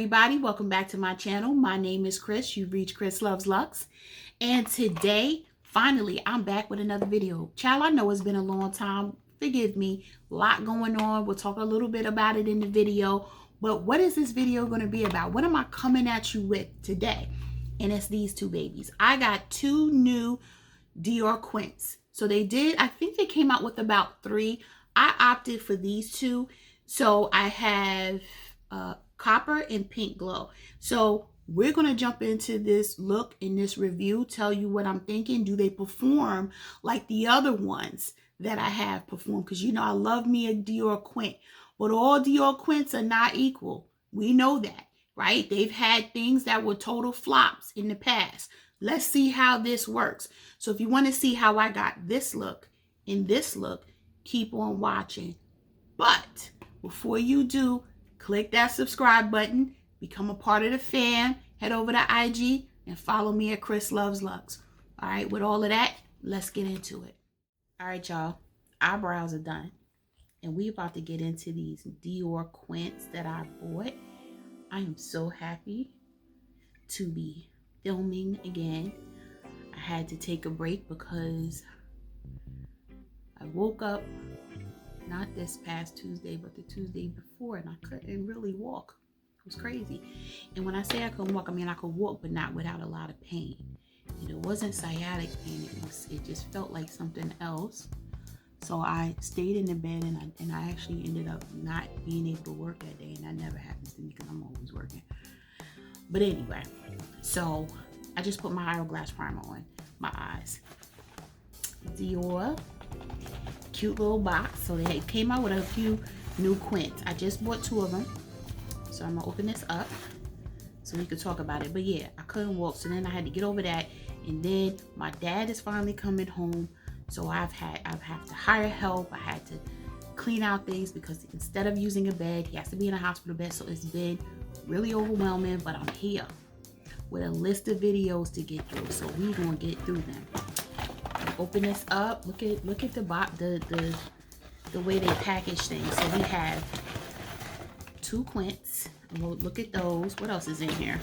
everybody, welcome back to my channel. My name is Chris. You've reached Chris Loves Lux, and today finally I'm back with another video. Child, I know it's been a long time, forgive me, a lot going on. We'll talk a little bit about it in the video, but what is this video going to be about? What am I coming at you with today? And it's these two babies. I got two new Dior Quints. So they did, I think they came out with about 3. I opted for these two. So I have copper and pink glow. So we're going to jump into this look in this review, tell you what I'm thinking. Do they perform like the other ones that I have performed? Because you know I love me a Dior Quint, but all Dior Quints are not equal. We know that, right? They've had things that were total flops in the past. Let's see how this works. So if you want to see how I got this look and this look, keep on watching. But before you do, click that subscribe button, become a part of the fam, head over to IG and follow me at ChrisLuvsLux. All right, with all of that, let's get into it. All right, y'all, eyebrows are done. And we about to get into these Dior Quints that I bought. I am so happy to be filming again. I had to take a break because I woke up not this past Tuesday, but the Tuesday before, and I couldn't really walk. It was crazy. And when I say I couldn't walk, I mean I could walk, but not without a lot of pain. And it wasn't sciatic pain. It just felt like something else. So I stayed in the bed, and I actually ended up not being able to work that day, and that never happens to me because I'm always working. But anyway, so I just put my hourglass primer on my eyes. Dior, cute little box. So they came out with a few new Quints. I just bought 2 of them. So I'm gonna open this up so we could talk about it. But yeah, I couldn't walk, so then I had to get over that. And then my dad is finally coming home. So I've had to hire help. I had to clean out things because instead of using a bed, he has to be in a hospital bed. So it's been really overwhelming, but I'm here with a list of videos to get through. So we're gonna get through them. Open this up. Look at the way they package things. So we have 2 Quints. We'll look at those. What else is in here?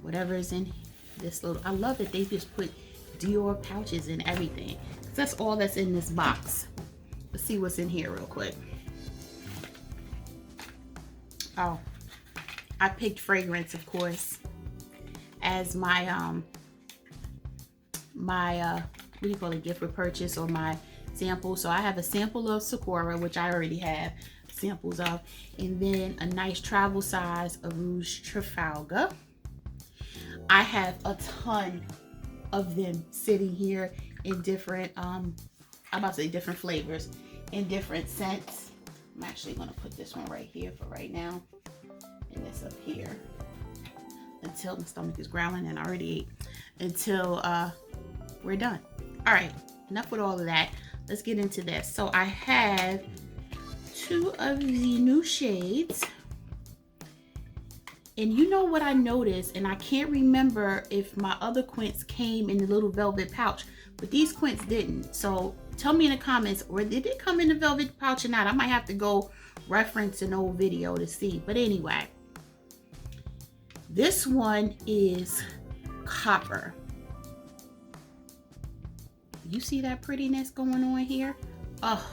Whatever is in this little. I love that they just put Dior pouches in everything. That's all that's in this box. Let's see what's in here real quick. Oh, I picked fragrance, of course, as my what do you call it, gift for purchase, or my sample. So I have a sample of Sephora, which I already have samples of, and then a nice travel size of Rouge Trafalgar. I have a ton of them sitting here in different I'm about to say different flavors and different scents. I'm actually going to put this one right here for right now, and this up here until my stomach is growling, and I already ate, until we're done. All right, enough with all of that. Let's get into this. So I have 2 of the new shades, and you know what I noticed, and I can't remember if my other Quints came in the little velvet pouch, but these Quints didn't. So tell me in the comments, or did it come in the velvet pouch or not? I might have to go reference an old video to see. But anyway, this one is copper. You see that prettiness going on here? Oh,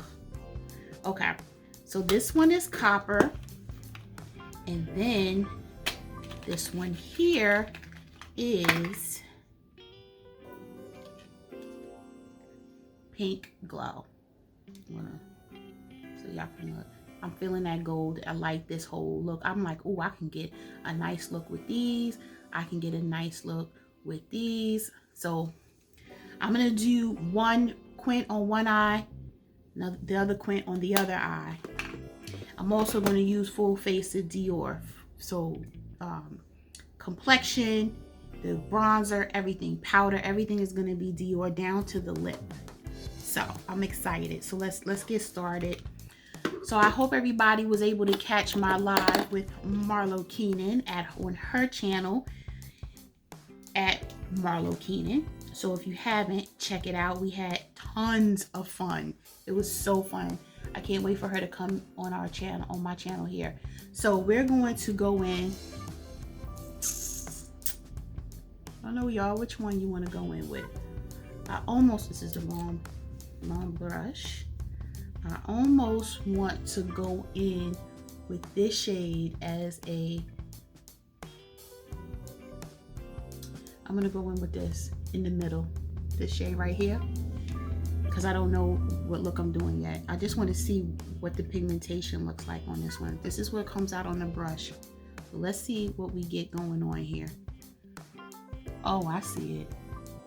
okay. So this one is copper, and then this one here is pink glow. So y'all can look. I'm feeling that gold. I like this whole look. I'm like, oh, I can get a nice look with these. I can get a nice look with these. So I'm gonna do 1 Quint on one eye, the other Quint on the other eye. I'm also gonna use full face of Dior. So complexion, the bronzer, everything, powder, everything is gonna be Dior down to the lip. So I'm excited. So let's get started. So I hope everybody was able to catch my live with Marlo Keenan on her channel at Marlo Keenan. So if you haven't, check it out. We had tons of fun. It was so fun. I can't wait for her to come on our channel, on my channel here. So we're going to go in. I don't know, y'all, which one you want to go in with. This is the wrong brush. I almost want to go in with this shade as a, I'm gonna go in with this in the middle, this shade right here, because I don't know what look I'm doing yet. I just want to see what the pigmentation looks like on this one. This is what comes out on the brush. So let's see what we get going on here. Oh, I see it.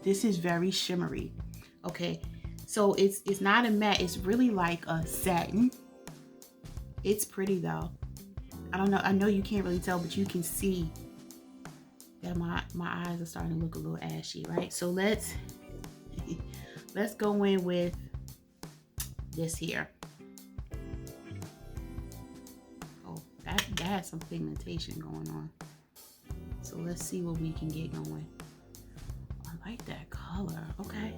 This is very shimmery. Okay, so it's not a matte, it's really like a satin. It's pretty though. I don't know, I know you can't really tell, but you can see that my eyes are starting to look a little ashy, right? So let's go in with this here. Oh, that has some pigmentation going on. So let's see what we can get going. I like that color. Okay.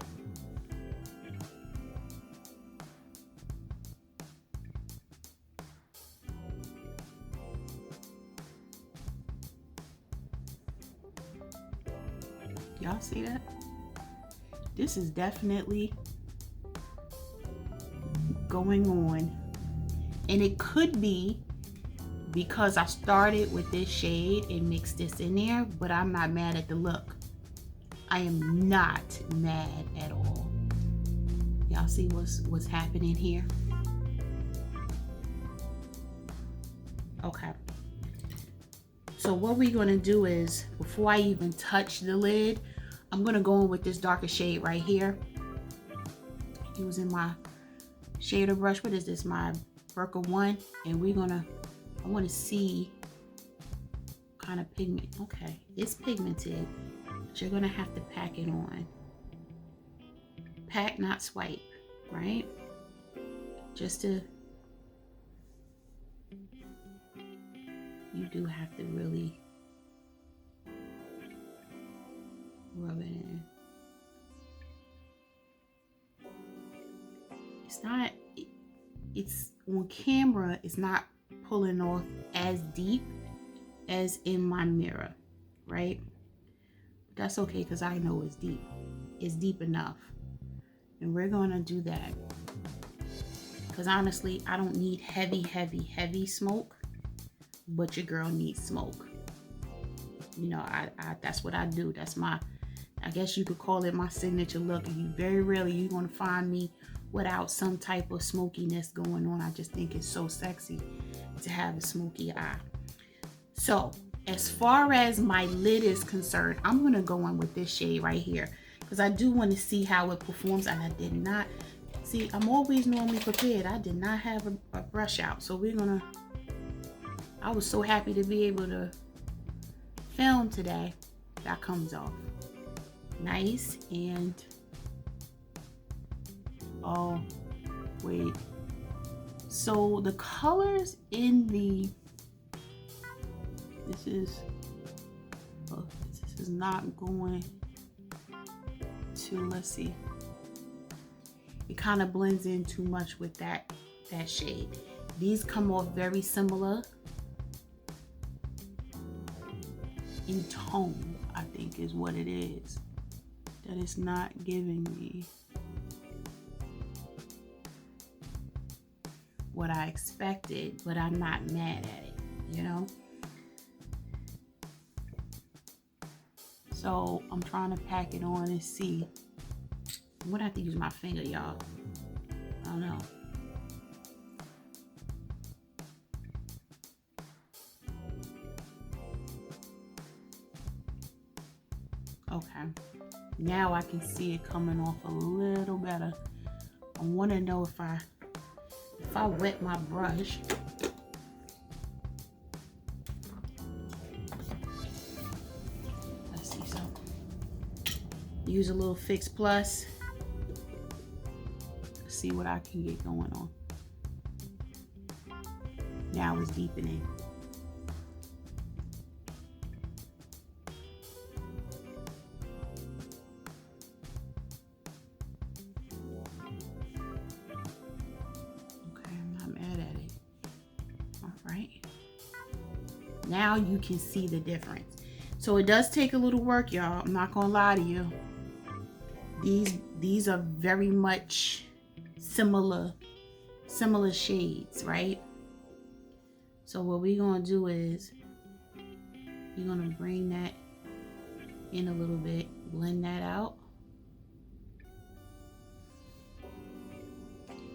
Y'all see that? This is definitely going on, and it could be because I started with this shade and mixed this in there, but I'm not mad at the look. I am not mad at all. Y'all see what's happening here? Okay. So what we're gonna do is, before I even touch the lid, I'm gonna go in with this darker shade right here. Using my shader brush. What is this? My Burka 1. And I wanna see kind of pigment. Okay, it's pigmented, but you're gonna have to pack it on. Pack, not swipe, right? Just to, you do have to really rub it in. It's on camera, it's not pulling off as deep as in my mirror, right? But that's okay, because I know it's deep. It's deep enough. And we're gonna do that. Because honestly, I don't need heavy smoke, but your girl needs smoke. You know, I that's what I do. That's my, I guess you could call it my signature look. And you very rarely you're gonna find me without some type of smokiness going on. I just think it's so sexy to have a smoky eye. So as far as my lid is concerned, I'm gonna go in with this shade right here, because I do want to see how it performs. And I did not see, I'm always normally prepared. I did not have a brush out, so we're gonna, I was so happy to be able to film today. That comes off nice. And oh wait, so the colors in the, this is not going to, let's see, it kind of blends in too much with that shade. These come off very similar in tone, I think is what it is, that it's not giving me what I expected, but I'm not mad at it, you know? So I'm trying to pack it on and see. I'm gonna have to use my finger, y'all. I don't know. Okay, now I can see it coming off a little better. I want to know if I wet my brush. Let's see, so use a little Fix Plus. See what I can get going on. Now it's deepening. Okay. right? Now you can see the difference. So it does take a little work, y'all. I'm not gonna lie to you. These are very much similar shades, right? So what we're gonna do is you're gonna bring that in a little bit, blend that out.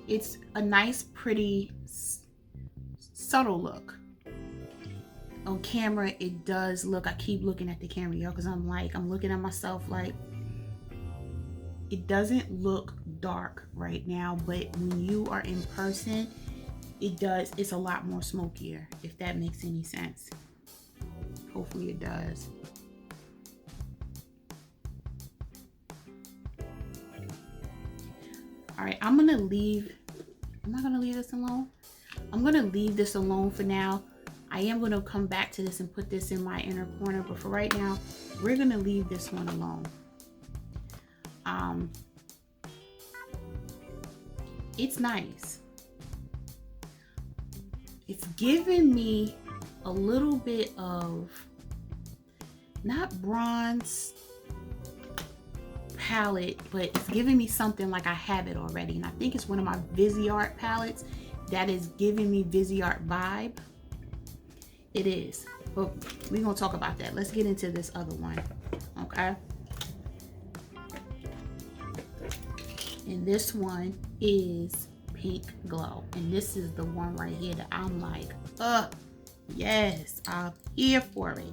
It's a nice, pretty, subtle look. On camera, it does look, I keep looking at the camera, y'all, because I'm looking at myself like, it doesn't look dark right now, but when you are in person, it's a lot more smokier, if that makes any sense. Hopefully it does. All right, I'm not gonna leave this alone. I'm gonna leave this alone for now. I am gonna come back to this and put this in my inner corner, but for right now, we're gonna leave this one alone. It's nice. It's giving me a little bit of, not bronze palette, but it's giving me something like I have it already. And I think it's one of my Viseart palettes that is giving me Viseart vibe. It is, but we're gonna talk about that. Let's get into this other one, okay? And this one is Pink Glow. And this is the one right here that I'm like, yes, I'm here for it.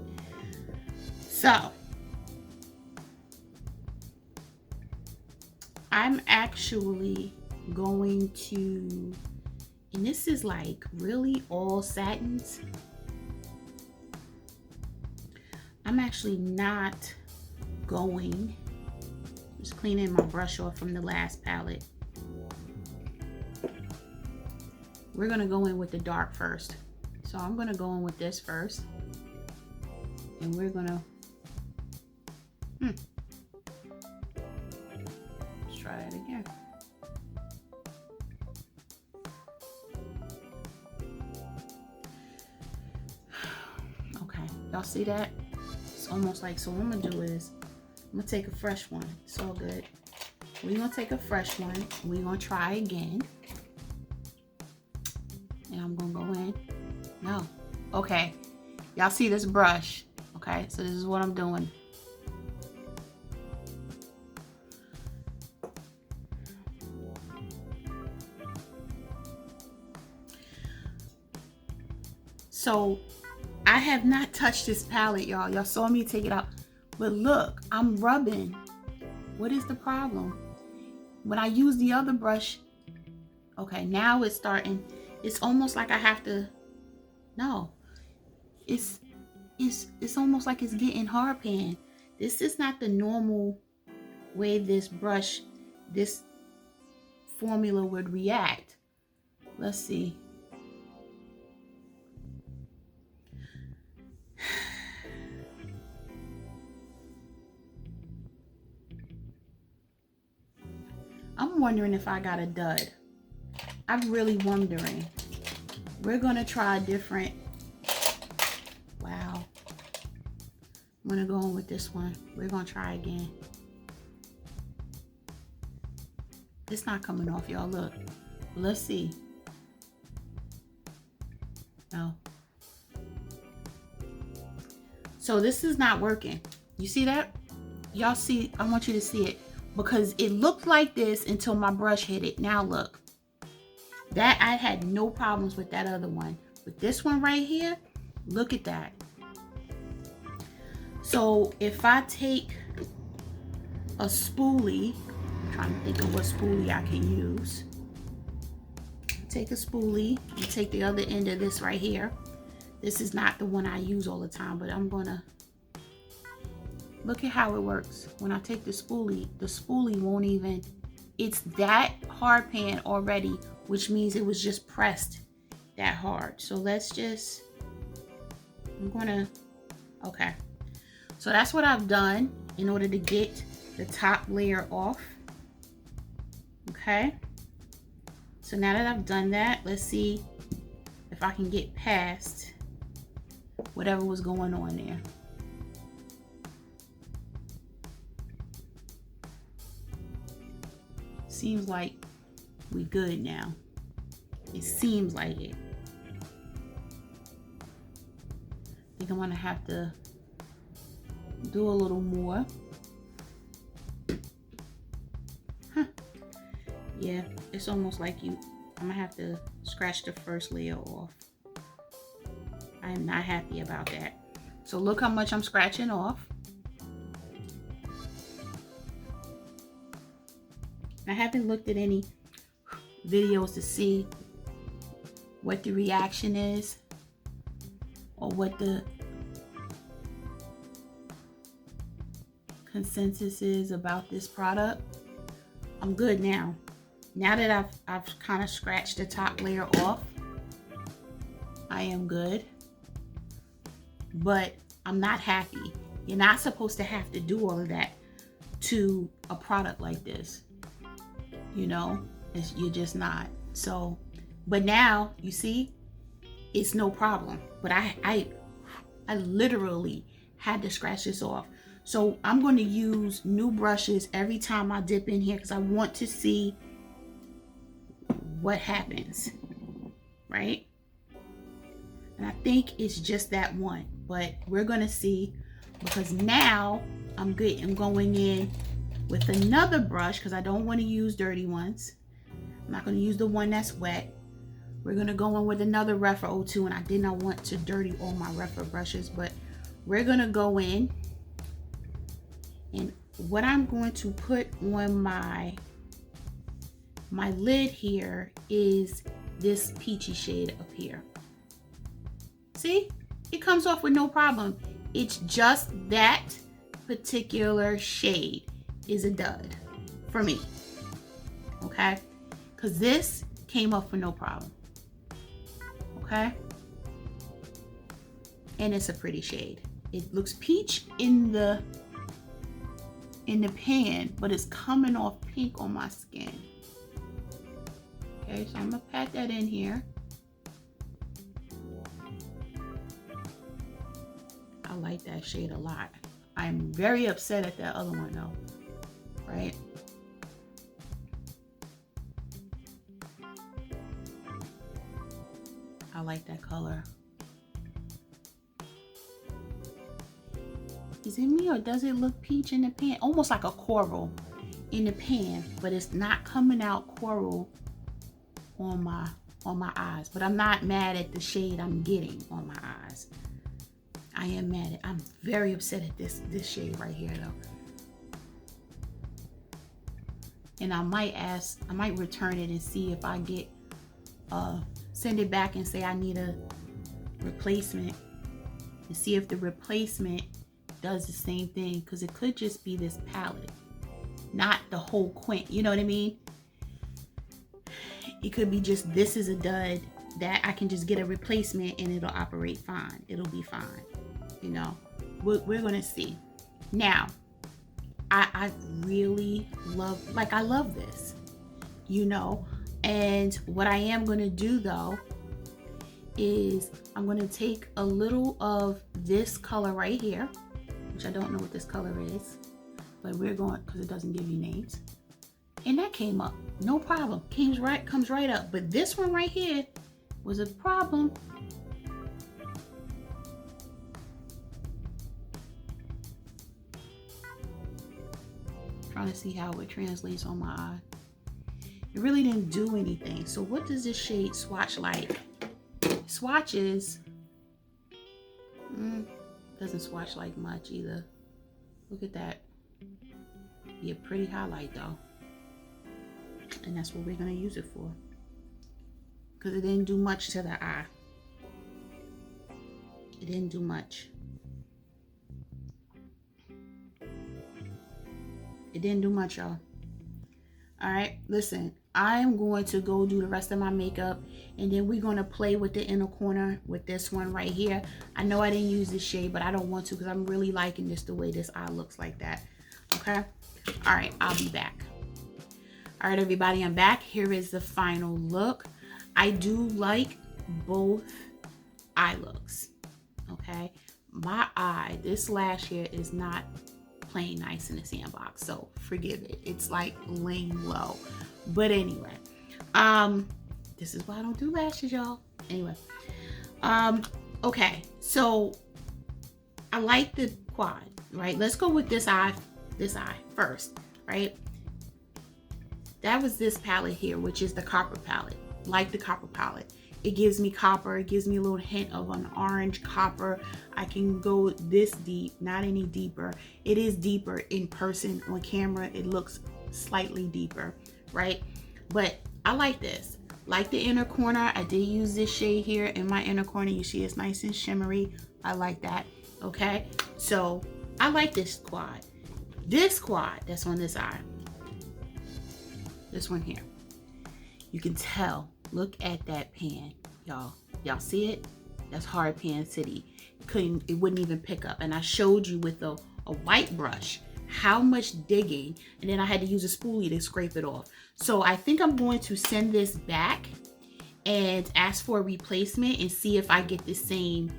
So, I'm actually going to, and this is like really all satins. I'm actually not going, just cleaning my brush off from the last palette. We're gonna go in with the dark first. So I'm gonna go in with this first. And we're gonna, let's try it again. Okay, y'all see that? It's almost like, so what I'm gonna do is, I'm gonna take a fresh one. It's all good. We're gonna take a fresh one. We're gonna try again. And I'm gonna go in. No. Okay. Y'all see this brush? Okay, so this is what I'm doing. So I have not touched this palette, y'all. Y'all saw me take it out. But look, I'm rubbing. What is the problem? When I use the other brush, okay, now it's starting. It's almost like I have to, no. It's almost like it's getting hard pan. This is not the normal way this brush, this formula would react. Let's see. I'm wondering if I got a dud. I'm really wondering. We're gonna try a different, wow. I'm gonna go in with this one. We're gonna try again. It's not coming off, y'all, look. Let's see. No. So this is not working. You see that? Y'all see, I want you to see it. Because it looked like this until my brush hit it. Now look. That, I had no problems with that other one. But this one right here, look at that. So if I take a spoolie, I'm trying to think of what spoolie I can use. Take a spoolie and take the other end of this right here. This is not the one I use all the time, but I'm gonna, look at how it works. When I take the spoolie won't even, it's that hard pan already, which means it was just pressed that hard. So let's just, I'm gonna, okay. So that's what I've done in order to get the top layer off. Okay. So now that I've done that, let's see if I can get past whatever was going on there. Seems like we good now. It seems like it. I think I'm gonna have to do a little more. Yeah, it's almost like I'm gonna have to scratch the first layer off. I'm not happy about that. So look how much I'm scratching off. I haven't looked at any videos to see what the reaction is or what the consensus is about this product. I'm good now. Now that I've kind of scratched the top layer off, I am good. But I'm not happy. You're not supposed to have to do all of that to a product like this. You know, you're just not. So, but now you see, it's no problem. But I literally had to scratch this off. So I'm going to use new brushes every time I dip in here because I want to see what happens, right? And I think it's just that one, but we're going to see, because now I'm good. I'm going in with another brush because I don't want to use dirty ones. I'm not going to use the one that's wet. We're going to go in with another Refer 02, and I did not want to dirty all my Refer brushes, but we're going to go in, and what I'm going to put on my lid here is this peachy shade up here. See, it comes off with no problem. It's just that particular shade is a dud for me, okay? Because this came up for no problem, okay? And it's a pretty shade. It looks peach in the pan, but it's coming off pink on my skin. Okay, so I'm gonna pat that in here. I like that shade a lot. I'm very upset at that other one though, right? I like that color. Is it me or does it look peach in the pan? Almost like a coral in the pan, but it's not coming out coral on my eyes. But I'm not mad at the shade I'm getting on my eyes. I am mad at, I'm very upset at this shade right here though. And I might return it and see if I get, send it back and say I need a replacement and see if the replacement does the same thing, because it could just be this palette, not the whole quint, you know what I mean? It could be just this is a dud that I can just get a replacement and it'll operate fine. It'll be fine, you know. We're gonna see. Now, I really love, I love this, you know. And what I am gonna do though is I'm gonna take a little of this color right here, which I don't know what this color is, but we're going, because it doesn't give you names. And that came up, no problem. Comes right up. But this one right here was a problem. Trying to see how it translates on my eye. It really didn't do anything. So what does this shade swatch like? Swatches, doesn't swatch like much either. Look at that. Be a pretty highlight though. And that's what we're gonna use it for. Because it didn't do much to the eye. It didn't do much. It didn't do much, y'all. Alright, listen. I am going to go do the rest of my makeup, and then we're going to play with the inner corner with this one right here. I know I didn't use this shade, but I don't want to because I'm really liking this, the way this eye looks like that. Okay? Alright, I'll be back. Alright, everybody, I'm back. Here is the final look. I do like both eye looks. Okay, my eye, this lash here is not playing nice in the sandbox, so forgive it. It's like laying low. But anyway, this is why I don't do lashes, y'all. Anyway, okay, so I like the quad, right? Let's go with this eye first, right? That was this palette here, which is the copper palette. Like the copper palette. It gives me copper. It gives me a little hint of an orange copper. I can go this deep, not any deeper. It is deeper in person. On camera, it looks slightly deeper, right? But I like this. Like the inner corner, I did use this shade here in my inner corner. You see it's nice and shimmery. I like that, okay? So I like this quad. This quad that's on this eye. This one here. You can tell. Look at that pan, y'all. Y'all see it? That's hard pan city. It wouldn't even pick up. And I showed you with a white brush how much digging, and then I had to use a spoolie to scrape it off. So I think I'm going to send this back and ask for a replacement and see if I get the same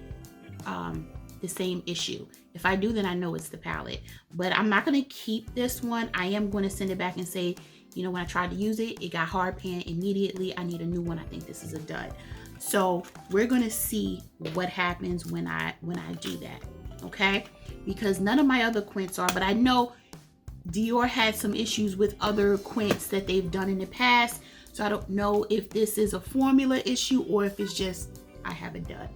issue. If I do, then I know it's the palette. But I'm not going to keep this one. I am going to send it back and say, you know, when I tried to use it, it got hard pan immediately. I need a new one. I think this is a dud. So we're going to see what happens when I do that. Okay, because none of my other quints are, but I know Dior had some issues with other quints that they've done in the past, so I don't know if this is a formula issue or if it's just I haven't done.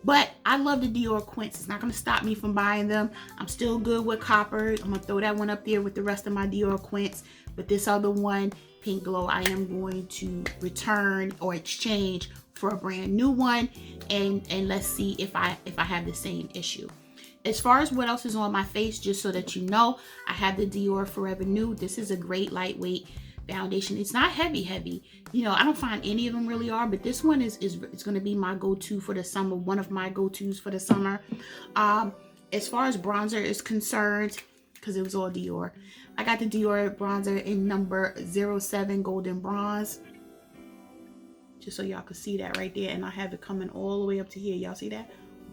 But I love the Dior Quints. It's not going to stop me from buying them. I'm still good with copper. I'm going to throw that one up there with the rest of my Dior Quints. But this other one, Pink Glow, I am going to return or exchange for a brand new one, and let's see if I have the same issue. As far as what else is on my face, just so that you know, I have the Dior Forever Nude. This is a great lightweight foundation. It's not heavy. You know, I don't find any of them really are, but this one is going to be my go-to for the summer. One of my go-tos for the summer. As far as bronzer is concerned, because it was all Dior, I got the Dior bronzer in number 07 Golden Bronze. Just so y'all can see that right there. And I have it coming all the way up to here. Y'all see that?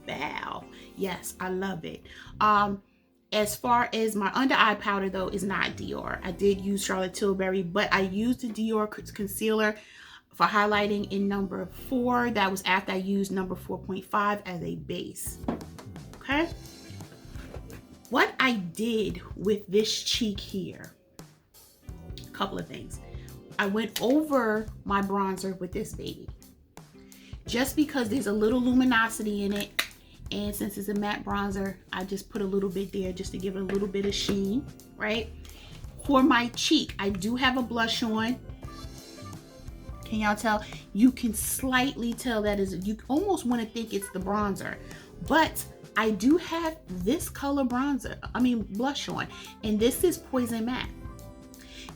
Wow. Yes, I love it. As far as my under eye powder, though, is not Dior. I did use Charlotte Tilbury, but I used the Dior concealer for highlighting in number 4. That was after I used number 4.5 as a base. Okay. What I did with this cheek here, a couple of things. I went over my bronzer with this baby. Just because there's a little luminosity in it, and since it's a matte bronzer, I just put a little bit there just to give it a little bit of sheen, right? For my cheek, I do have a blush on. Can y'all tell? You can slightly tell that is, you almost want to think it's the bronzer, but I do have this color blush on, and this is Poison Matte.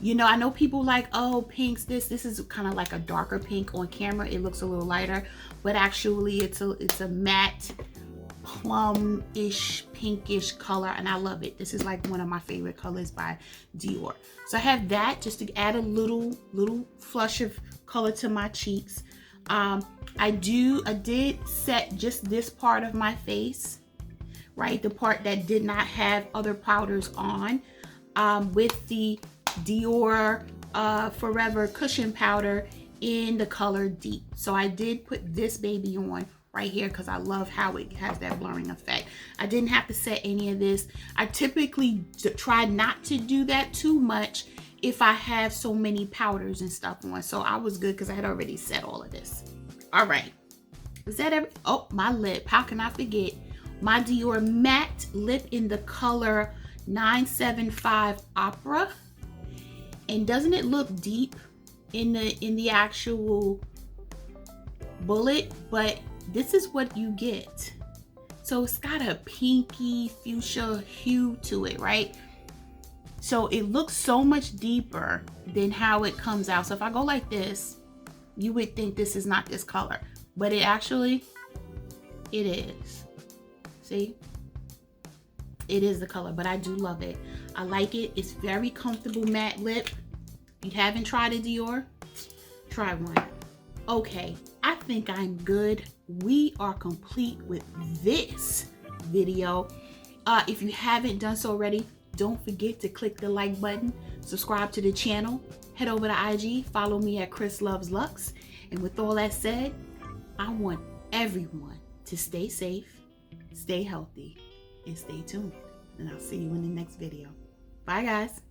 You know, I know people like, oh, pinks, this is kind of like a darker pink. On camera it looks a little lighter, but actually it's a matte plum-ish pinkish color, and I love it. This is like one of my favorite colors by Dior. So I have that just to add a little flush of color to my cheeks. I did set just this part of my face, right, the part that did not have other powders on, with the Dior Forever cushion powder in the color Deep. So I did put this baby on right here because I love how it has that blurring effect. I didn't have to set any of this. I typically try not to do that too much if I have so many powders and stuff on. So I was good because I had already set all of this. All right. Is that oh, my lip. How can I forget? My Dior matte lip in the color 975 Opera. And doesn't it look deep in the actual bullet? But this is what you get. So it's got a pinky fuchsia hue to it, right? So it looks so much deeper than how it comes out. So if I go like this, you would think this is not this color, but it is. See? It is the color, but I do love it. I like it. It's very comfortable matte lip. You haven't tried a Dior? Try one. Okay, I think I'm good. We are complete with this video. If you haven't done so already, don't forget to click the like button, subscribe to the channel, head over to IG, follow me at ChrisLuvsLux. And with all that said, I want everyone to stay safe, stay healthy, and stay tuned. And I'll see you in the next video. Bye, guys.